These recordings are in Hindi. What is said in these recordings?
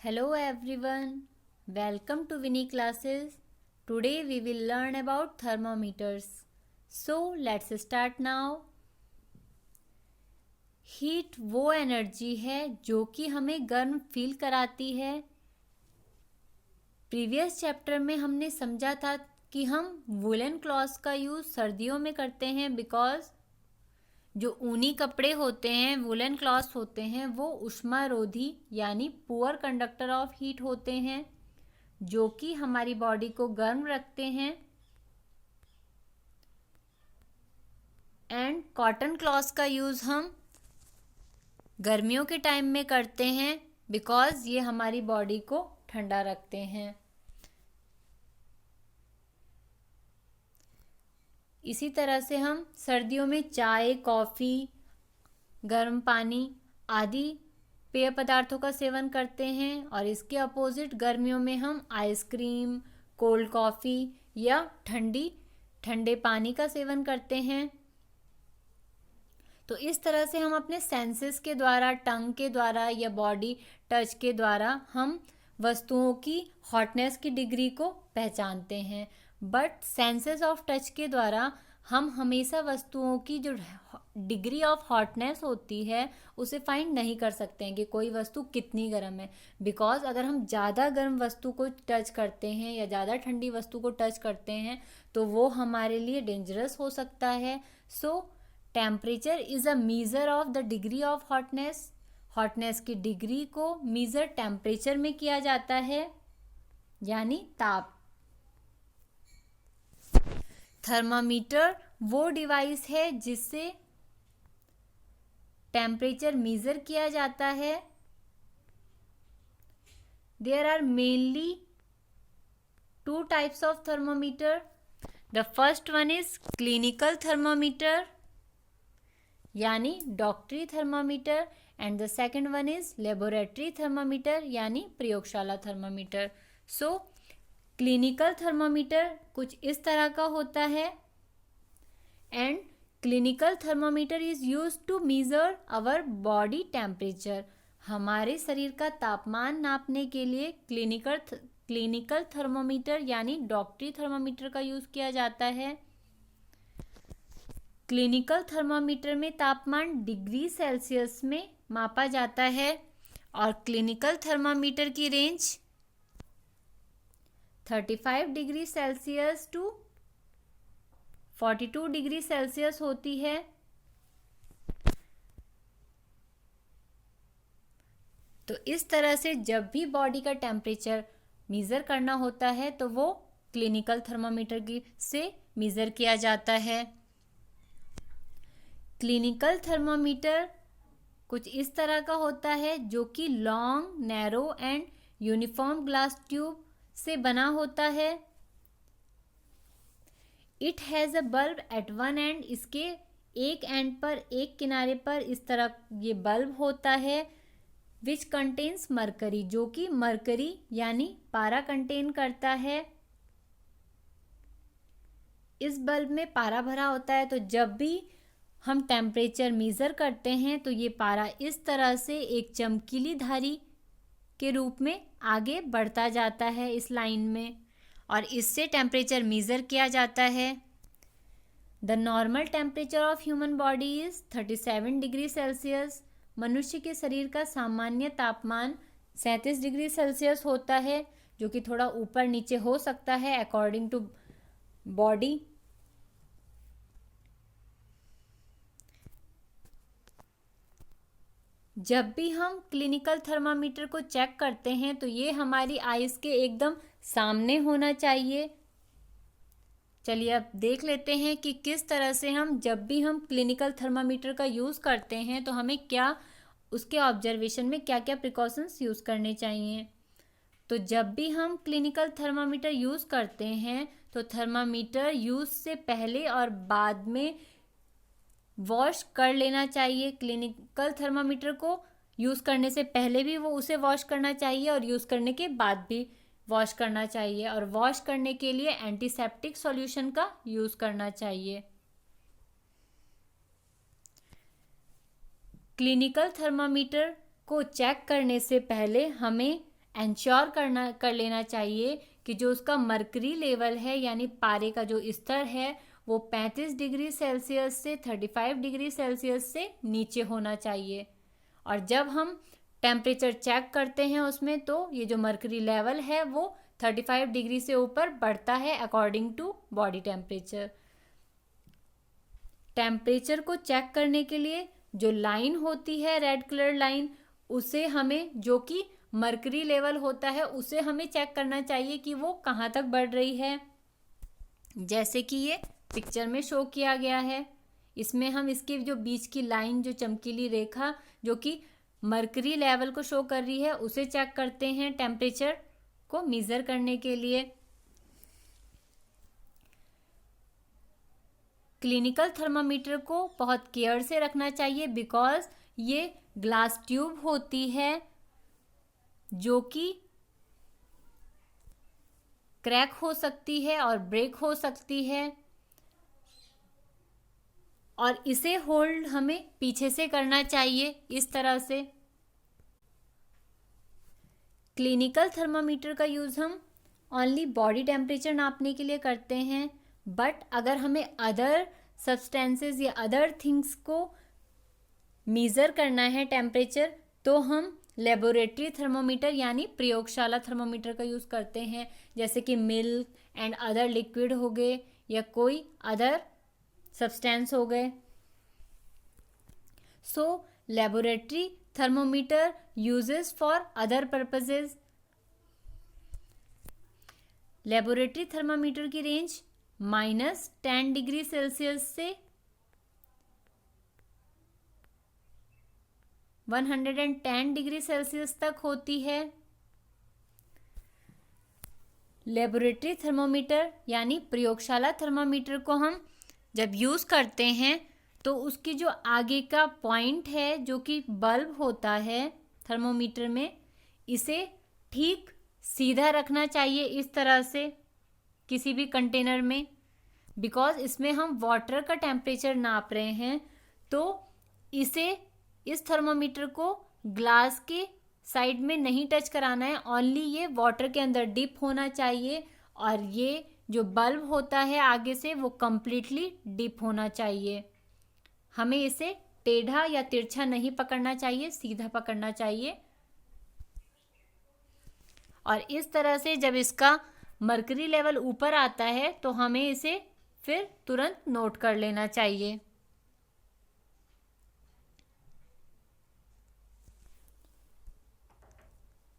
Hello everyone, welcome to Winnie classes. Today we will learn about thermometers. So let's start now. Heat वो एनर्जी है जो कि हमें गर्म फील कराती है। प्रीवियस चैप्टर में हमने समझा था कि हम वुलन क्लॉथ्स का यूज़ सर्दियों में करते हैं बिकॉज जो ऊनी कपड़े होते हैं, वुलन क्लॉथ्स होते हैं, वो ऊष्मारोधी यानी पुअर कंडक्टर ऑफ हीट होते हैं जो कि हमारी बॉडी को गर्म रखते हैं। एंड कॉटन क्लॉथ्स का यूज़ हम गर्मियों के टाइम में करते हैं बिकॉज ये हमारी बॉडी को ठंडा रखते हैं। इसी तरह से हम सर्दियों में चाय, कॉफ़ी, गर्म पानी आदि पेय पदार्थों का सेवन करते हैं और इसके अपोजिट गर्मियों में हम आइसक्रीम, कोल्ड कॉफ़ी या ठंडे पानी का सेवन करते हैं। तो इस तरह से हम अपने सेंसेस के द्वारा, टंग के द्वारा या बॉडी टच के द्वारा हम वस्तुओं की हॉटनेस की डिग्री को पहचानते हैं। बट सेंसेस ऑफ टच के द्वारा हम हमेशा वस्तुओं की जो डिग्री ऑफ हॉटनेस होती है उसे फाइंड नहीं कर सकते हैं कि कोई वस्तु कितनी गर्म है। बिकॉज अगर हम ज़्यादा गर्म वस्तु को टच करते हैं या ज़्यादा ठंडी वस्तु को टच करते हैं तो वो हमारे लिए डेंजरस हो सकता है। सो temperature is a measure of the degree of hotness. Hotness की डिग्री को मीज़र टेम्परेचर में किया जाता है यानी ताप। थर्मामीटर वो डिवाइस है जिससे टेम्परेचर मीज़र किया जाता है। There are mainly two types of thermometer. The first one is clinical thermometer यानी डॉक्टरी thermometer and the second one is laboratory thermometer यानी प्रयोगशाला थर्मामीटर। सो क्लिनिकल थर्मामीटर कुछ इस तरह का होता है and clinical thermometer is used to measure our body temperature. हमारे शरीर का तापमान नापने के लिए क्लिनिकल थर्मामीटर यानी डॉक्टरी थर्मामीटर का यूज़ किया जाता है। क्लिनिकल थर्मामीटर में तापमान डिग्री सेल्सियस में मापा जाता है और क्लिनिकल थर्मामीटर की range 35 degree Celsius to 42 degree Celsius होती है। तो इस तरह से जब भी बॉडी का टेम्परेचर मीज़र करना होता है तो वो क्लिनिकल थर्मामीटर की से मीज़र किया जाता है। क्लिनिकल थर्मामीटर कुछ इस तरह का होता है जो कि long, narrow and uniform glass tube से बना होता है। It has a bulb at one end. इसके एक एंड पर, एक किनारे पर इस तरह ये बल्ब होता है विच कंटेन्स मरकरी, जो कि मरकरी यानी पारा कंटेन करता है। इस बल्ब में पारा भरा होता है तो जब भी हम टेम्परेचर मीज़र करते हैं तो ये पारा इस तरह से एक चमकीली धारी के रूप में आगे बढ़ता जाता है इस लाइन में और इससे टेम्परेचर मीज़र किया जाता है। The normal temperature of human body is 37 degree Celsius. मनुष्य के शरीर का सामान्य तापमान 37 डिग्री सेल्सियस होता है जो कि थोड़ा ऊपर नीचे हो सकता है अकॉर्डिंग टू बॉडी। जब भी हम क्लिनिकल थर्मामीटर को चेक करते हैं तो ये हमारी आइज़ के एकदम सामने होना चाहिए। चलिए अब देख लेते हैं कि किस तरह से जब भी हम क्लिनिकल थर्मामीटर का यूज़ करते हैं तो हमें क्या उसके ऑब्जर्वेशन में क्या क्या प्रिकॉशंस यूज़ करने चाहिए। तो जब भी हम क्लिनिकल थर्मामीटर यूज़ करते हैं तो थर्मामीटर यूज़ से पहले और बाद में वॉश कर लेना चाहिए। क्लिनिकल थर्मामीटर को यूज़ करने से पहले भी वो उसे वॉश करना चाहिए और यूज़ करने के बाद भी वॉश करना चाहिए और वॉश करने के लिए एंटीसेप्टिक सॉल्यूशन का यूज़ करना चाहिए। क्लिनिकल थर्मामीटर को चेक करने से पहले हमें इंश्योर कर लेना चाहिए कि जो उसका मर्करी लेवल है यानी पारे का जो स्तर है वो 35 डिग्री सेल्सियस से 35 डिग्री सेल्सियस से नीचे होना चाहिए। और जब हम टेम्परेचर चेक करते हैं उसमें तो ये जो मर्करी लेवल है वो 35 डिग्री से ऊपर बढ़ता है according to body temperature. Temperature को चेक करने के लिए जो लाइन होती है रेड कलर लाइन, उसे हमें, जो कि मर्करी लेवल होता है, उसे हमें चेक करना चाहिए कि वो कहाँ तक बढ़ रही है, जैसे कि ये पिक्चर में शो किया गया है। इसमें हम इसके जो बीच की लाइन, जो चमकीली रेखा जो कि मर्करी लेवल को शो कर रही है, उसे चेक करते हैं टेम्परेचर को मेज़र करने के लिए। क्लिनिकल थर्मामीटर को बहुत केयर से रखना चाहिए बिकॉज ये ग्लास ट्यूब होती है जो कि क्रैक हो सकती है और ब्रेक हो सकती है, और इसे होल्ड हमें पीछे से करना चाहिए इस तरह से। क्लिनिकल थर्मामीटर का यूज़ हम ओनली बॉडी टेम्परेचर नापने के लिए करते हैं, बट अगर हमें अदर सब्सटेंसेस या अदर थिंग्स को मेज़र करना है टेम्परेचर, तो हम लेबोरेटरी थर्मोमीटर यानी प्रयोगशाला थर्मोमीटर का यूज़ करते हैं, जैसे कि मिल्क एंड अदर लिक्विड हो गए या कोई अदर सब्सटेंस हो गए। So laboratory thermometer uses for other purposes. Laboratory thermometer की रेंज -10 डिग्री सेल्सियस से 110 डिग्री सेल्सियस तक होती है। लेबोरेटरी थर्मोमीटर यानी प्रयोगशाला थर्मामीटर को हम जब यूज़ करते हैं तो उसकी जो आगे का पॉइंट है, जो कि बल्ब होता है थर्मोमीटर में, इसे ठीक सीधा रखना चाहिए इस तरह से किसी भी कंटेनर में, बिकॉज इसमें हम वाटर का टेम्परेचर नाप रहे हैं। तो इस थर्मोमीटर को ग्लास के साइड में नहीं टच कराना है, ओनली ये वाटर के अंदर डिप होना चाहिए, और ये जो बल्ब होता है आगे से वो कम्प्लीटली डिप होना चाहिए। हमें इसे टेढ़ा या तिरछा नहीं पकड़ना चाहिए, सीधा पकड़ना चाहिए। और इस तरह से जब इसका मर्करी लेवल ऊपर आता है तो हमें इसे फिर तुरंत नोट कर लेना चाहिए।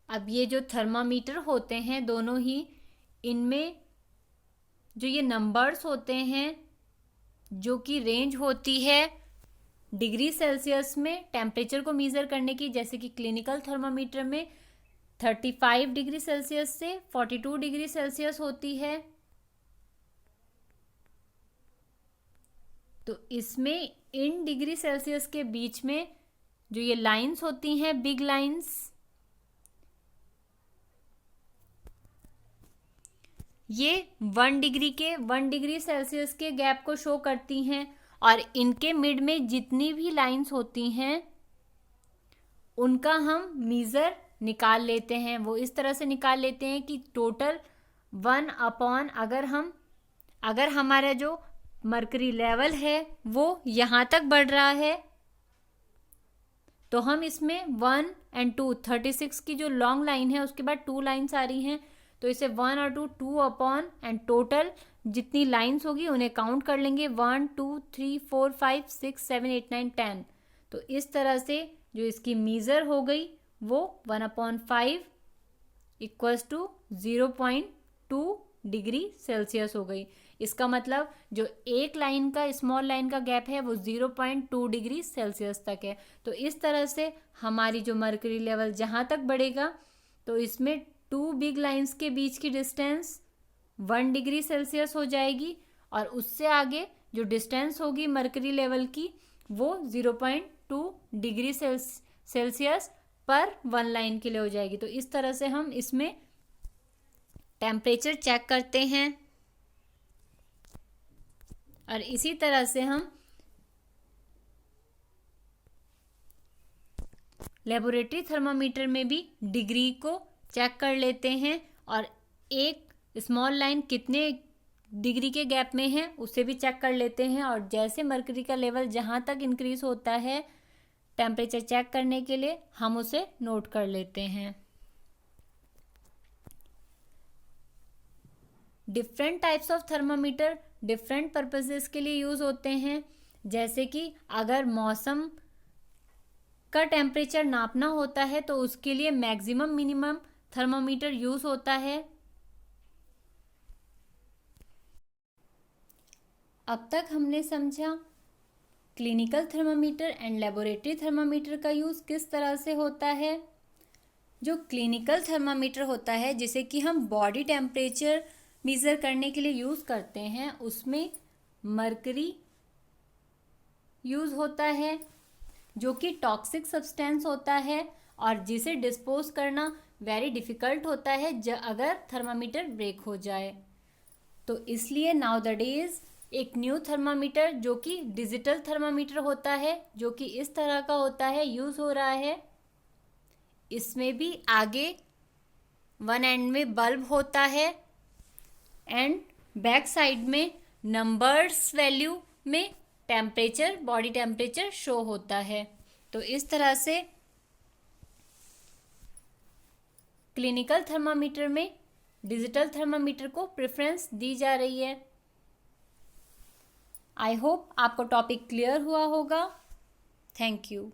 अब ये जो थर्मामीटर होते हैं दोनों ही, इनमें जो ये नंबर्स होते हैं, जो कि रेंज होती है डिग्री सेल्सियस में टेम्परेचर को मेज़र करने की, जैसे कि क्लिनिकल थर्मामीटर में 35 डिग्री सेल्सियस से 42 डिग्री सेल्सियस होती है। तो इसमें इन डिग्री सेल्सियस के बीच में जो ये लाइंस होती हैं, बिग लाइंस, ये 1 डिग्री सेल्सियस के गैप को शो करती हैं, और इनके मिड में जितनी भी लाइंस होती हैं उनका हम मीज़र निकाल लेते हैं। वो इस तरह से निकाल लेते हैं कि टोटल 1 अपॉन, अगर हमारा जो मर्करी लेवल है वो यहाँ तक बढ़ रहा है तो हम इसमें 1 और 2, 36 की जो लॉन्ग लाइन है उसके बाद 2 लाइन्स आ रही हैं, तो इसे 1 और 2 अपॉन एंड टोटल जितनी लाइंस होगी उन्हें काउंट कर लेंगे, 1 2 3 4 5 6 7 8 9 10। तो इस तरह से जो इसकी मीज़र हो गई वो 1/5 इक्वल्स टू 0.2 डिग्री सेल्सियस हो गई। इसका मतलब जो एक लाइन का, स्मॉल लाइन का गैप है वो 0.2 डिग्री सेल्सियस तक है। तो इस तरह से हमारी जो मर्करी लेवल जहाँ तक बढ़ेगा तो इसमें 2 बिग लाइंस के बीच की डिस्टेंस 1 डिग्री सेल्सियस हो जाएगी, और उससे आगे जो डिस्टेंस होगी मर्करी लेवल की वो 0.2 डिग्री सेल्सियस पर 1 लाइन के लिए हो जाएगी। तो इस तरह से हम इसमें टेम्परेचर चेक करते हैं, और इसी तरह से हम लेबोरेटरी थर्मामीटर में भी डिग्री को चेक कर लेते हैं और एक स्मॉल लाइन कितने डिग्री के गैप में है उसे भी चेक कर लेते हैं। और जैसे मर्करी का लेवल जहाँ तक इंक्रीज होता है टेम्परेचर चेक करने के लिए हम उसे नोट कर लेते हैं। Different types of thermometer different purposes के लिए यूज़ होते हैं। जैसे कि अगर मौसम का टेम्परेचर नापना होता है तो उसके लिए मैक्सिमम मिनिमम थर्मामीटर यूज़ होता है। अब तक हमने समझा clinical thermometer and laboratory thermometer का यूज़ किस तरह से होता है। जो क्लिनिकल थर्मामीटर होता है जिसे कि हम बॉडी टेम्परेचर मेज़र करने के लिए यूज़ करते हैं उसमें मर्करी यूज़ होता है जो कि टॉक्सिक सब्सटेंस होता है और जिसे डिस्पोज करना वेरी डिफ़िकल्ट होता है अगर थर्मामीटर ब्रेक हो जाए। तो इसलिए नाउ द डेज एक न्यू थर्मामीटर जो कि डिजिटल थर्मामीटर होता है जो कि इस तरह का होता है यूज़ हो रहा है। इसमें भी आगे वन एंड में बल्ब होता है एंड बैक साइड में नंबर्स वैल्यू में टेम्परेचर बॉडी टेम्परेचर शो होता है। तो इस तरह से क्लिनिकल थर्मामीटर में डिजिटल थर्मामीटर को प्रेफरेंस दी जा रही है। आई होप आपको टॉपिक क्लियर हुआ होगा। Thank you.